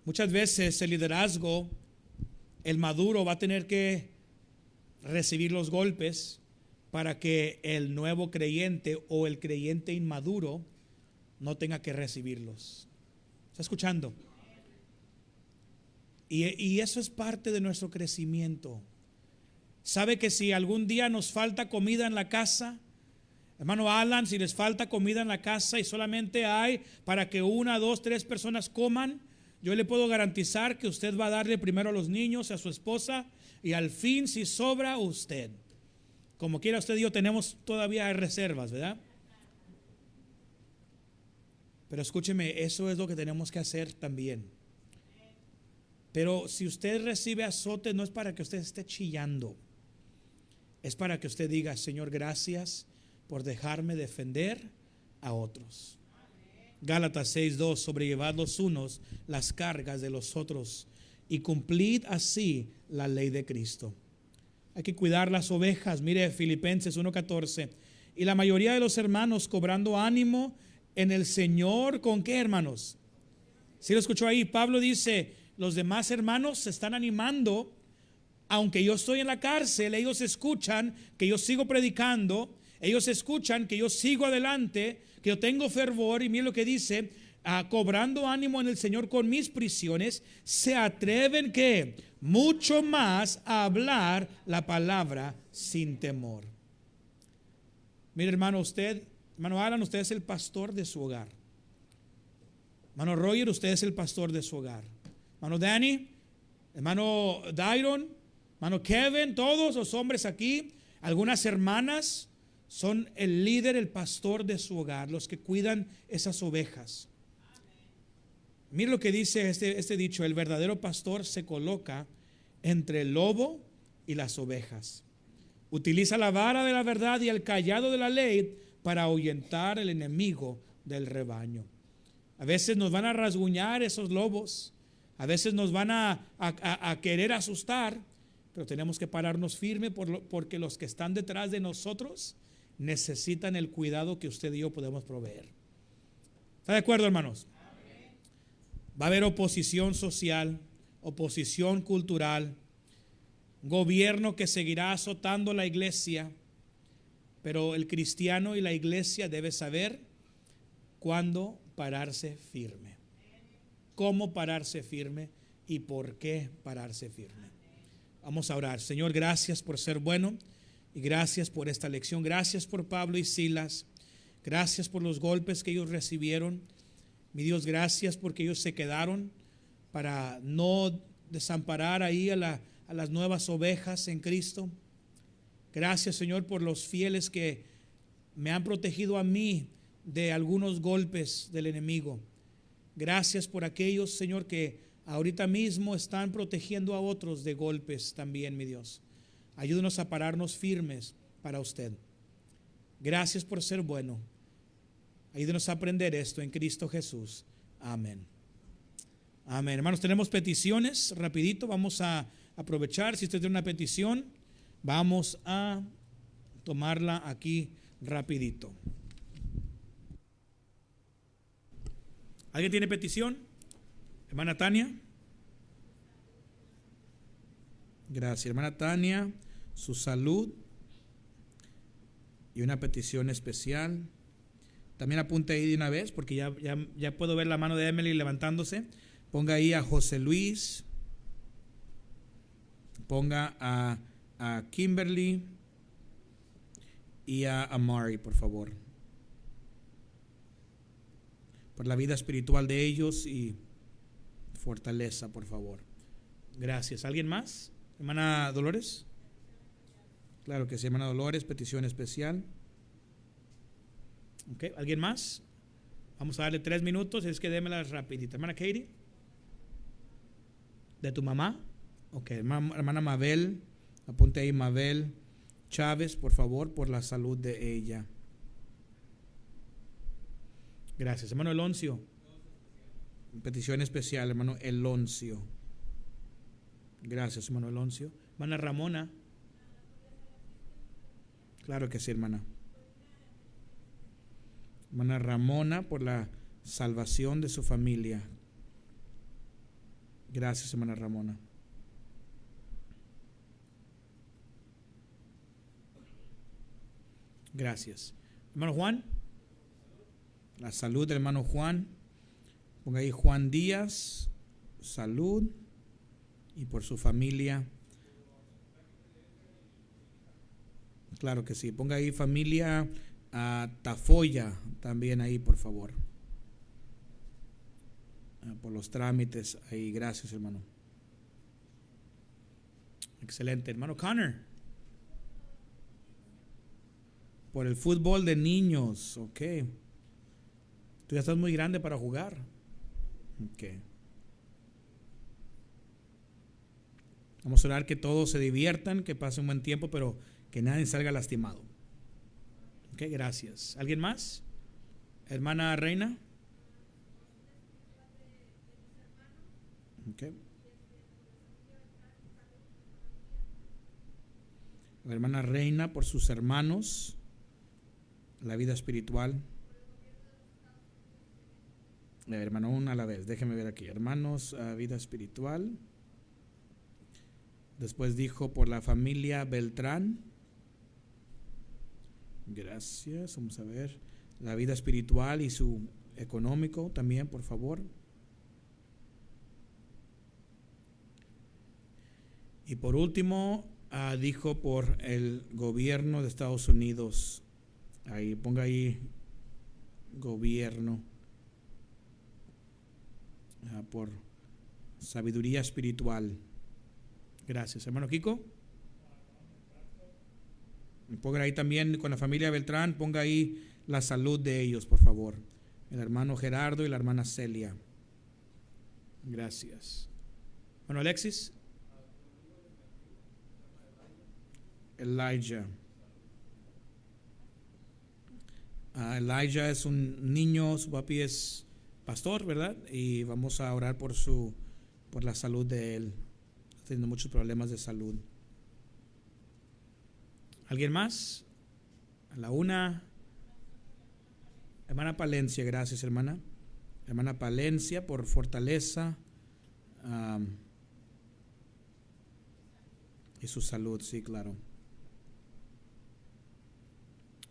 S1: Muchas veces el liderazgo, el maduro, va a tener que recibir los golpes para que el nuevo creyente o el creyente inmaduro no tenga que recibirlos. ¿Está escuchando? Y eso es parte de nuestro crecimiento. ¿Sabe que si algún día nos falta comida en la casa, hermano Alan, si les falta comida en la casa y solamente hay para que 1, 2, 3 personas coman, yo le puedo garantizar que usted va a darle primero a los niños, a su esposa, y al fin, si sobra, usted? Como quiera usted y yo tenemos todavía reservas, ¿verdad? Pero escúcheme, eso es lo que tenemos que hacer también. Pero si usted recibe azote, no es para que usted esté chillando, es para que usted diga: Señor, gracias por dejarme defender a otros. Gálatas 6:2: sobrellevad los unos las cargas de los otros y cumplid así la ley de Cristo. Hay que cuidar las ovejas. Mire Filipenses 1:14: y la mayoría de los hermanos cobrando ánimo en el Señor. ¿Con qué, hermanos? ¿Sí lo escuchó ahí? Pablo dice: los demás hermanos se están animando, aunque yo estoy en la cárcel, ellos escuchan que yo sigo predicando, ellos escuchan que yo sigo adelante, que yo tengo fervor. Y mire lo que dice: cobrando ánimo en el Señor con mis prisiones, se atreven que mucho más a hablar la palabra sin temor. Mire, hermano, hermano Alan, usted es el pastor de su hogar. Hermano Roger, usted es el pastor de su hogar. Hermano Danny, hermano Dairon, hermano Kevin, todos los hombres aquí, algunas hermanas son el líder, el pastor de su hogar, los que cuidan esas ovejas. Mire lo que dice este dicho: el verdadero pastor se coloca entre el lobo y las ovejas. Utiliza la vara de la verdad y el cayado de la ley para ahuyentar el enemigo del rebaño. A veces nos van a rasguñar esos lobos, a veces nos van a querer asustar, pero tenemos que pararnos firme porque los que están detrás de nosotros necesitan el cuidado que usted y yo podemos proveer. ¿Está de acuerdo, hermanos? Va a haber oposición social, oposición cultural, gobierno que seguirá azotando la iglesia, pero el cristiano y la iglesia debe saber cuándo pararse firme, cómo pararse firme y por qué pararse firme. Vamos a orar. Señor, gracias por ser bueno y gracias por esta lección. Gracias por Pablo y Silas. Gracias por los golpes que ellos recibieron. Mi Dios, gracias porque ellos se quedaron para no desamparar ahí a las nuevas ovejas en Cristo. Gracias, Señor, por los fieles que me han protegido a mí de algunos golpes del enemigo. Gracias por aquellos, Señor, que ahorita mismo están protegiendo a otros de golpes también, mi Dios. Ayúdanos a pararnos firmes para usted. Gracias por ser bueno. Ayúdenos a aprender esto en Cristo Jesús. Amén. Amén. Hermanos, tenemos peticiones. Rapidito, vamos a aprovechar. Si usted tiene una petición, vamos a tomarla aquí rapidito. ¿Alguien tiene petición? Hermana Tania. Gracias, hermana Tania. Su salud y una petición especial. También apunte ahí de una vez, porque ya puedo ver la mano de Emily levantándose. Ponga ahí a José Luis. Ponga a Kimberly y a Amari, por favor. Por la vida espiritual de ellos y fortaleza, por favor. Gracias. ¿Alguien más? Hermana Dolores. Claro que sí, hermana Dolores, petición especial. Ok, ¿alguien más? Vamos a darle 3 minutos, es que démelas rapidito. Hermana Katie, ¿de tu mamá? Ok, hermana Mabel, apunte ahí Mabel Chávez, por favor, por la salud de ella. Gracias. Hermano Eloncio, petición especial, hermano Eloncio. Gracias, hermano Eloncio. Hermana Ramona. Claro que sí, hermana. Hermana Ramona, por la salvación de su familia. Gracias, hermana Ramona. Gracias. Hermano Juan, la salud del hermano Juan. Ponga ahí Juan Díaz, salud, y por su familia. Claro que sí. Ponga ahí familia Tafoya también ahí, por favor. Por los trámites ahí. Gracias, hermano. Excelente. Hermano Connor, por el fútbol de niños. Ok. Tú ya estás muy grande para jugar. Ok. Vamos a orar que todos se diviertan, que pasen un buen tiempo, pero que nadie salga lastimado. Ok, gracias. ¿Alguien más? Hermana Reina. Ok. La hermana Reina por sus hermanos, la vida espiritual. Hermano, una a la vez. Déjeme ver aquí. Hermanos, vida espiritual. Después dijo por la familia Beltrán. Gracias. Vamos a ver. La vida espiritual y su económico también, por favor. Y por último, dijo por el gobierno de Estados Unidos. Ahí, ponga ahí gobierno. Por sabiduría espiritual. Gracias. Hermano Kiko. Ponga ahí también con la familia Beltrán, ponga ahí la salud de ellos, por favor. El hermano Gerardo y la hermana Celia. Gracias. Bueno, Alexis. Elijah. Elijah es un niño, su papi es pastor, ¿verdad? Y vamos a orar por la salud de él. Está teniendo muchos problemas de salud. ¿Alguien más? A la una. Hermana Palencia, gracias, hermana. Hermana Palencia por fortaleza y su salud, sí, claro.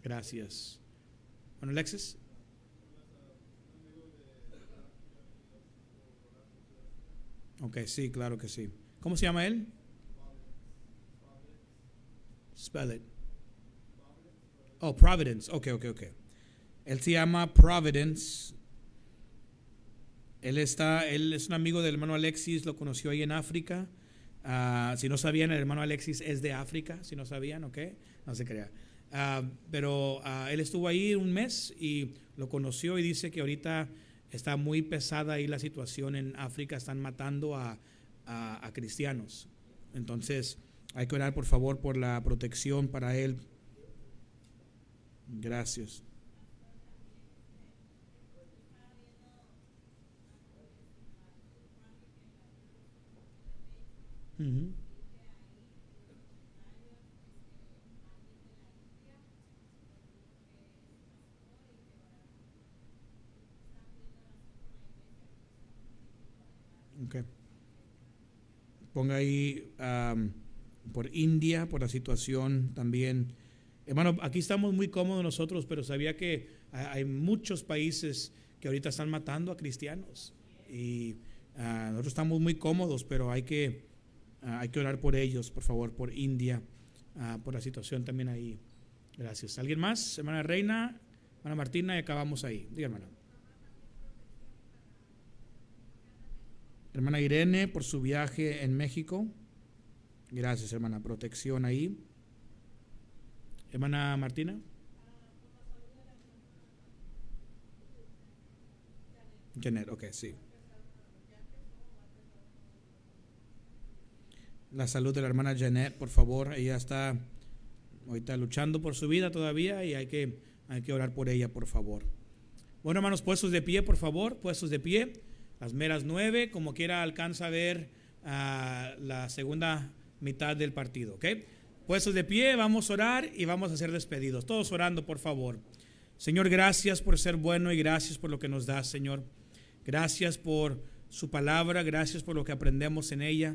S1: Gracias. Bueno, Alexis. Ok, sí, claro que sí. ¿Cómo se llama él? Spell it. Oh, Providence. Ok. Él se llama Providence. Él es un amigo del hermano Alexis, lo conoció ahí en África. Si no sabían, el hermano Alexis es de África, si no sabían, ok, no se crea. Pero él estuvo ahí un mes y lo conoció y dice que ahorita está muy pesada ahí la situación en África, están matando a cristianos. Entonces hay que orar por favor por la protección para él. Gracias. Uh-huh. Okay. Ponga ahí por India, por la situación también. Hermano, aquí estamos muy cómodos nosotros, pero sabía que hay muchos países que ahorita están matando a cristianos. Y nosotros estamos muy cómodos, pero hay que orar por ellos, por favor, por India, por la situación también ahí. Gracias. ¿Alguien más? Hermana Reina, hermana Martina, y acabamos ahí. Diga, hermana. Hermana Irene, por su viaje en México. Gracias, hermana. Protección ahí. Hermana Martina. Janet, ok, sí. La salud de la hermana Janet, por favor. Ella está ahorita luchando por su vida todavía y hay que orar por ella, por favor. Bueno, hermanos, puestos de pie, por favor, puestos de pie. Las meras 9, como quiera alcanza a ver la segunda mitad del partido, ¿ok? Puestos de pie, vamos a orar y vamos a ser despedidos. Todos orando, por favor. Señor, gracias por ser bueno y gracias por lo que nos das, Señor. Gracias por su palabra, gracias por lo que aprendemos en ella.